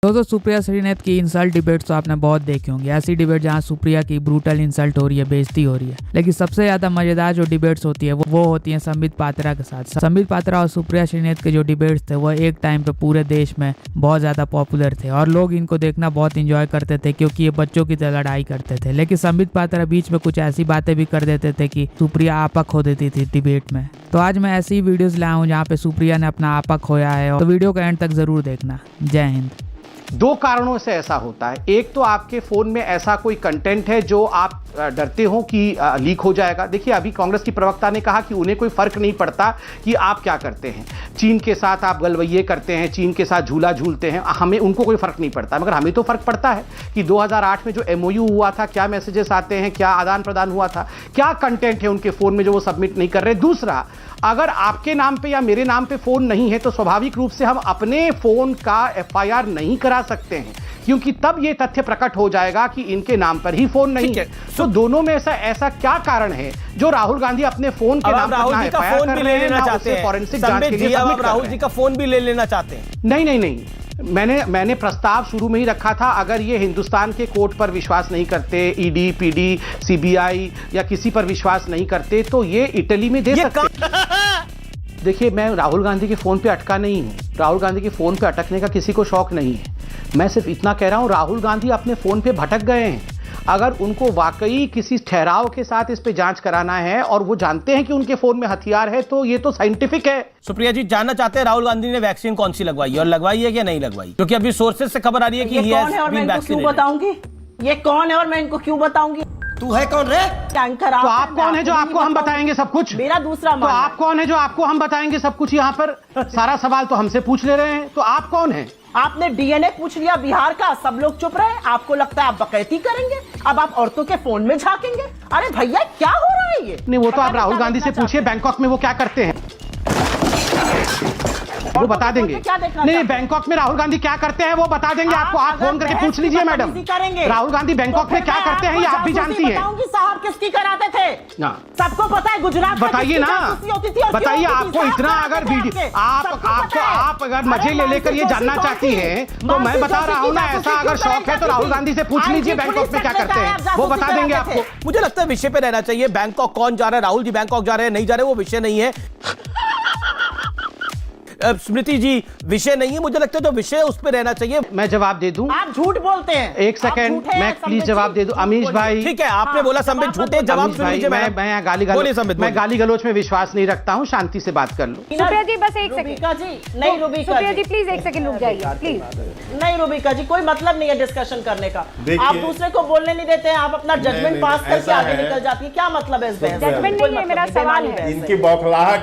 दोस्तों सुप्रिया श्रीनेत की insult debate तो आपने बहुत देखे होंगे। ऐसी डिबेट जहां सुप्रिया की ब्रूटल इंसल्ट हो रही है, बेइज्जती हो रही है। लेकिन सबसे ज्यादा मजेदार जो डिबेट्स होती है वो होती है संबित पात्रा के साथ। संबित पात्रा और सुप्रिया श्रीनेत के जो डिबेट्स थे वो एक टाइम पे पूरे देश में बहुत ज्यादा पॉपुलर थे और लोग इनको देखना बहुत इंजॉय करते थे क्योंकि ये बच्चों की तरह लड़ाई करते थे। लेकिन संबित पात्रा बीच में कुछ ऐसी बातें भी कर देते थे कि सुप्रिया आपा खो देती थी डिबेट में। तो आज मैं ऐसी ही वीडियोस लाया हूँ जहाँ पे सुप्रिया ने अपना आपा खोया है, तो वीडियो का एंड तक जरूर देखना। जय हिंद। दो कारणों से ऐसा होता है। एक तो आपके फोन में ऐसा कोई कंटेंट है जो आप डरते हो कि लीक हो जाएगा। देखिए अभी कांग्रेस की प्रवक्ता ने कहा कि उन्हें कोई फर्क नहीं पड़ता कि आप क्या करते हैं, चीन के साथ आप गलवैये करते हैं, चीन के साथ झूला झूलते हैं, हमें उनको कोई फर्क नहीं पड़ता। मगर हमें तो फर्क पड़ता है कि 2008 में जो MOU हुआ था, क्या मैसेजेस आते हैं, क्या आदान प्रदान हुआ था, क्या कंटेंट है उनके फोन में जो वो सबमिट नहीं कर रहे। दूसरा, अगर आपके नाम पे या मेरे नाम पे फोन नहीं है तो स्वाभाविक रूप से हम अपने फोन का FIR नहीं करा सकते हैं क्योंकि तब ये तथ्य प्रकट हो जाएगा कि इनके नाम पर ही फोन नहीं है। तो दोनों में ऐसा क्या कारण है जो राहुल गांधी अपने फोन के नाम पर ना FIR कर रहे हैं, ना उसे फॉरेंसिक जांच के लिए सबमिट कर रहे हैं। राहुल जी का फोन भी ले लेना चाहते हैं? नहीं, मैंने प्रस्ताव शुरू में ही रखा था। अगर ये हिंदुस्तान के कोर्ट पर विश्वास नहीं करते, ED, PD, CBI या किसी पर विश्वास नहीं करते तो ये इटली में दे सकते। देखिए मैं राहुल गांधी के फोन पे अटका नहीं हूँ, राहुल गांधी के फोन पे अटकने का किसी को शौक नहीं है। मैं सिर्फ इतना कह रहा हूँ राहुल गांधी अपने फोन पे भटक गए हैं। अगर उनको वाकई किसी ठहराव के साथ इस पे जांच कराना है और वो जानते हैं कि उनके फोन में हथियार है तो ये तो साइंटिफिक है। सुप्रिया जी जानना चाहते हैं राहुल गांधी ने वैक्सीन कौन सी लगवाई है और लगवाई है या नहीं लगवाई, क्योंकि अभी सोर्सेज से खबर आ रही है कि ये कौन है और मैं इनको क्यों बताऊंगी? ये कौन है और मैं इनको क्यों बताऊंगी? तू है कौन रे? टैंकर। तो आप कौन है जो आपको हम बताएंगे सब कुछ? मेरा दूसरा तो आप कौन है जो आपको हम बताएंगे सब कुछ? यहाँ पर सारा सवाल तो हमसे पूछ ले रहे हैं, तो आप कौन हैं? आपने DNA पूछ लिया बिहार का, सब लोग चुप रहे। आपको लगता है आप बकैती करेंगे, अब आप औरतों के फोन में झांकेंगे? अरे भैया क्या हो रहा है ये? नहीं वो तो आप राहुल गांधी से पूछिए बैंकॉक में वो क्या करते हैं, वो बता देंगे। नहीं बैंकॉक में राहुल गांधी क्या करते हैं वो बता देंगे आपको। आप फोन करके पूछ लीजिए मैडम, राहुल गांधी बैंकॉक में क्या करते हैं ये आप भी जानती हैं। साहब किसकी कराते थे सबको पता है। गुजरात बताइए ना, बताइए। आपको इतना अगर वीडियो आप अगर मजे ले लेकर ये जानना चाहती हैं तो मैं बता रहा हूँ ना, ऐसा अगर शौक है तो राहुल गांधी से पूछ लीजिए बैंकॉक में क्या करते हैं, वो बता देंगे आपको। मुझे लगता है विषय पे रहना चाहिए। बैंकॉक कौन जा रहा है, राहुल जी बैंकॉक जा रहे हैं नहीं जा रहे, वो विषय नहीं है। स्मृति जी विषय नहीं है, मुझे लगता है तो विषय उस पर रहना चाहिए। मैं जवाब दे दूं? आप झूठ बोलते हैं। एक सेकंड मैं प्लीज जवाब दे दूं। अमीश भाई ठीक है, आपने बोला संबित झूठे, जवाब सुन लीजिए। मैं गाली गलोच में विश्वास नहीं रखता हूँ, शांति से बात कर लो। सुप्रिया जी बस एक सेकंड। नहीं रुबिका सुप्रिया जी प्लीज एक सेकंड रुक जाइए प्लीज। नहीं रुबिका जी कोई मतलब नहीं है डिस्कशन करने का। आप दूसरे को बोलने नहीं देते हैं, आप अपना जजमेंट पास करके आगे निकल जाती है। क्या मतलब है इस बहस? जजमेंट नहीं है, मेरा सवाल है। इनकी बौखलाहट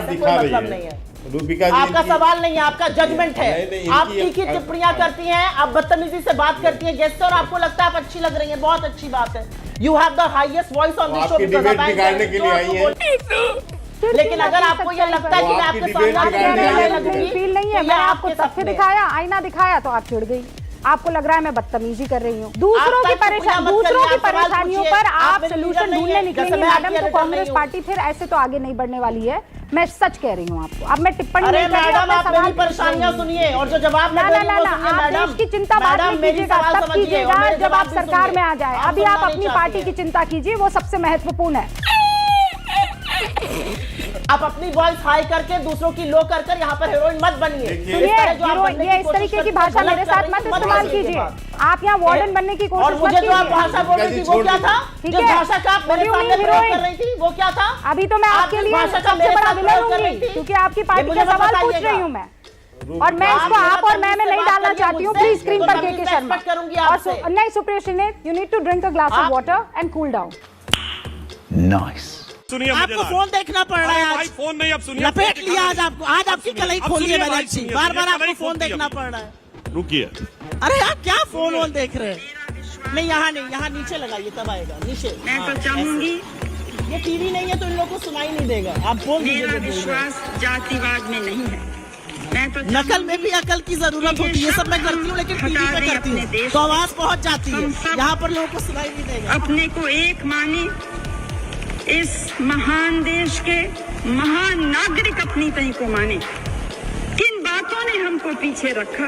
दिखा रही है। आपका सवाल नहीं है, आपका जजमेंट है। आप तीखी टिप्पणियां करती हैं, आप बदतमीजी से बात करती हैं गेस्ट और आपको लगता है आप अच्छी लग रही हैं, बहुत अच्छी बात है। You have the highest voice on this show बिगाड़ने के लिए आई हैं। लेकिन अगर आपको ये लगता है कि मैं आपके सामने फील नहीं है, मैंने आपको तथ्य दिखाया, आईना दिखाया तो आप चिढ़ गई। आपको लग रहा है मैं बदतमीजी कर रही हूँ। दूसरों की परेशानियों पर आप सोल्यूशन ढूंढने निकलेंगे मैडम, तो कांग्रेस पार्टी फिर ऐसे तो आगे नहीं बढ़ने वाली है। मैं सच कह रही हूँ आपको। अब मैं टिप्पणी नहीं कर रही हूँ, आप मेरी परेशानियां सुनिए और जो जवाब मैं दे रही हूं वो सुनिए। मैडम की चिंता बाद में कीजिएगा, तब कीजिएगा जब आप सरकार में आ जाए। अभी आप अपनी पार्टी की चिंता कीजिए, वो सबसे महत्वपूर्ण है। आप अपनी वॉइस हाई करके दूसरों की लो कर यहाँ पर हीरोइन मत बनिए। ये इस तरीके की भाषा मेरे साथ मत इस्तेमाल कीजिए। आप यहाँ वार्डन बनने की कोशिश मत कीजिए। जो आप भाषा बोल रही थी वो क्या था? जो भाषा का आप मेरे सामने प्रयोग कर रही थी वो क्या था? अभी तो मैं आपके लिए सबसे बड़ा विलन होंगी क्योंकि आपकी पार्टी का सवाल पूछ रही हूँ मैं, और मैं इसको आप और मैं नहीं डालना चाहती हूँ। प्लीज स्क्रीन पर के शर्मा और नहीं Supriya Shrinate, you need to drink a glass of water and cool down. Nice. सुनिए आपको फोन देखना पड़ रहा है आज। फोन नहीं, अब सुनिए। लपेट लिया आज आपको, आज आपकी कलाई खोली है मैंने अच्छी। बार बार आपको फोन देखना पड़ रहा है। रुकिए। अरे आप क्या फोन वोन देख रहे हैं? नहीं यहाँ नहीं, यहाँ नीचे लगाइए तब आएगा नीचे। मैं तो चाहूंगी, ये टीवी नहीं है तो इन लोगों को सुनाई नहीं देगा। आप बोल दीजिए। मेरा विश्वास जातिवाद में नहीं है। मैं तो नकल में भी अकल की जरूरत होती है, सब मैं करती हूँ लेकिन टीवी पे करती हूँ तो आवाज पहुँच जाती है, यहाँ पर लोगों को सुनाई नहीं देगा। अपने को एक माने, इस महान देश के महान नागरिक अपनी तय को माने। किन बातों ने हमको पीछे रखा,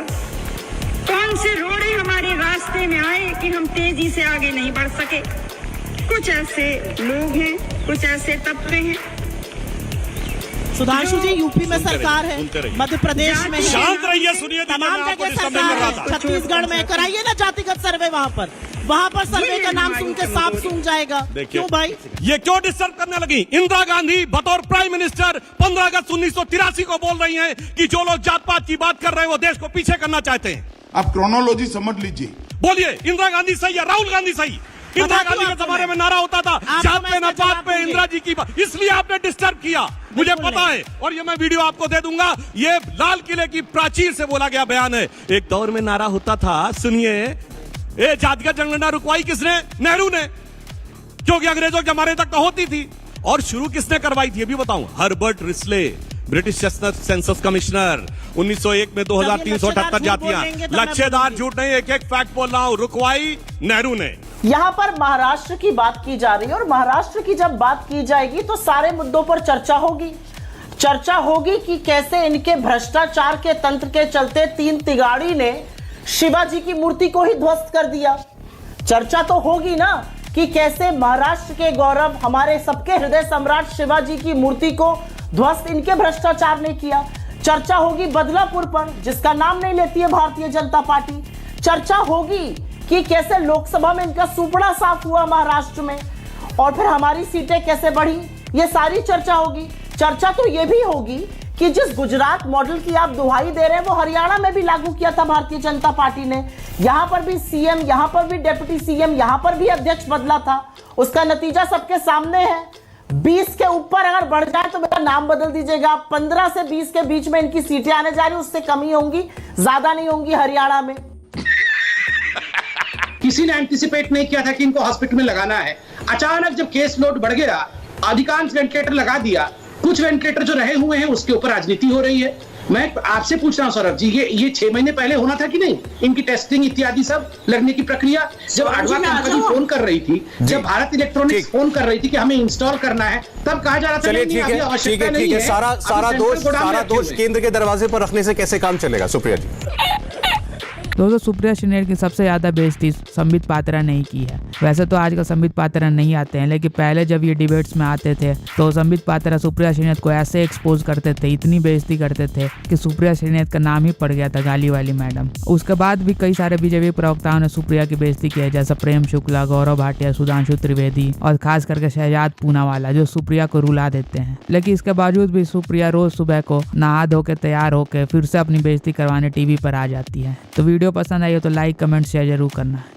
से रोड़े हमारे रास्ते में आए कि हम तेजी से आगे नहीं बढ़ सके। कुछ ऐसे लोग हैं, कुछ ऐसे तबके हैं। सुधांशु जी, यूपी में सरकार है, मध्य प्रदेश में शांत रहिए, सुनिए, तमाम जगह सरकार है, छत्तीसगढ़ में कराइए ना जातिगत सर्वे, वहाँ पर सर्वे का नाम सुन के सांप सूंघ जाएगा। क्यों भाई, ये क्यों डिस्टर्ब करने लगी? इंदिरा गांधी बतौर प्राइम मिनिस्टर 15 अगस्त 1983 को बोल रही हैं कि जो लोग जात पात की बात कर रहे हैं वो देश को पीछे करना चाहते हैं। आप क्रोनोलॉजी समझ लीजिए। बोलिए, इंदिरा गांधी सही या राहुल गांधी सही? इंदिरा गांधी के जमाने में नारा होता था जात पे न पात पे इंदिरा जी की बात, इसलिए आपने डिस्टर्ब किया, मुझे पता है, और ये मैं वीडियो आपको दे दूंगा। ये लाल किले की प्राचीर से बोला गया बयान है। एक दौर में नारा होता था, सुनिए, ये जातिगत जनगणना रुकवाई किसने? नेहरू ने, क्योंकि अंग्रेजों के जमाने तक तो होती थी। और शुरू किसने करवाई थी ये भी बताऊं, Herbert Risley, British census commissioner. 1901 में 2378 जातियां, लच्छेदार झूठ नहीं, एक एक फैक्ट बोल रहा हूं, रुकवाई नेहरू ने। यहाँ पर महाराष्ट्र की बात की जा रही है, और महाराष्ट्र की जब बात की जाएगी तो सारे मुद्दों पर चर्चा होगी कि कैसे इनके भ्रष्टाचार के तंत्र के चलते 3 तिगाड़ी ने शिवाजी की मूर्ति को ही ध्वस्त कर दिया। चर्चा तो होगी ना कि कैसे महाराष्ट्र के गौरव, हमारे सबके हृदय सम्राट शिवाजी की मूर्ति को ध्वस्त इनके भ्रष्टाचार ने किया। चर्चा होगी बदलापुर पर, जिसका नाम नहीं लेती है भारतीय जनता पार्टी। चर्चा होगी कि कैसे लोकसभा में इनका सुपड़ा साफ हुआ महाराष्ट्र में, और फिर हमारी सीटें कैसे बढ़ी, ये सारी चर्चा होगी। चर्चा तो ये भी होगी कि जिस गुजरात मॉडल की आप दुहाई दे रहे हैं वो हरियाणा में भी लागू किया था भारतीय जनता पार्टी ने। यहां पर भी सीएम, यहां पर भी डिप्टी सीएम, यहां पर भी अध्यक्ष बदला था। उसका नतीजा सबके सामने है। 20 के ऊपर अगर बढ़ जाए तो मेरा नाम बदल दीजिएगा। 15 से 20 के बीच में इनकी सीटें आने जा रही, उससे कमी होंगी, ज्यादा नहीं होंगी हरियाणा में। किसी ने एंटिसिपेट नहीं किया था कि इनको हॉस्पिटल में लगाना है। अचानक जब केस लोड बढ़ गया, अधिकांश वेंटिलेटर लगा दिया, कुछ वेंटिलेटर जो रहे हुए हैं उसके ऊपर राजनीति हो रही है। मैं आपसे पूछ रहा हूं सौरभ जी, ये 6 महीने पहले होना था कि नहीं? इनकी टेस्टिंग इत्यादि सब लगने की प्रक्रिया, जब अडवा कंपनी फोन कर रही थी, जब भारत इलेक्ट्रॉनिक्स फोन कर रही थी कि हमें इंस्टॉल करना है, तब कहा जा रहा था चलिए ठीक है, सारा दोष केंद्र के दरवाजे पर रखने से कैसे काम चलेगा? सुप्रिया जी। दोस्तों, सुप्रिया श्रीनेर की सबसे ज्यादा बेइज्जती संबित पात्रा ने ही की है। वैसे तो आजकल संबित पात्रा नहीं आते हैं, लेकिन पहले जब ये डिबेट्स में आते थे तो संबित पात्रा सुप्रिया श्रीनेर को ऐसे एक्सपोज करते थे, इतनी बेइज्जती करते थे कि सुप्रिया श्रीनेर का नाम ही पड़ गया था गाली वाली मैडम। उसके बाद भी कई सारे बीजेपी प्रवक्ताओं ने सुप्रिया की बेइज्जती की है, जैसे प्रेम शुक्ला, गौरव भाटिया, सुधांशु त्रिवेदी और खास करके शहजाद पूनावाला, जो सुप्रिया को रुला देते हैं। लेकिन इसके बावजूद भी सुप्रिया रोज सुबह को नहा धो के तैयार होकर फिर से अपनी बेइज्जती करवाने टीवी पर आ जाती है। तो वीडियो पसंद आई हो तो लाइक, कमेंट, शेयर जरूर करना।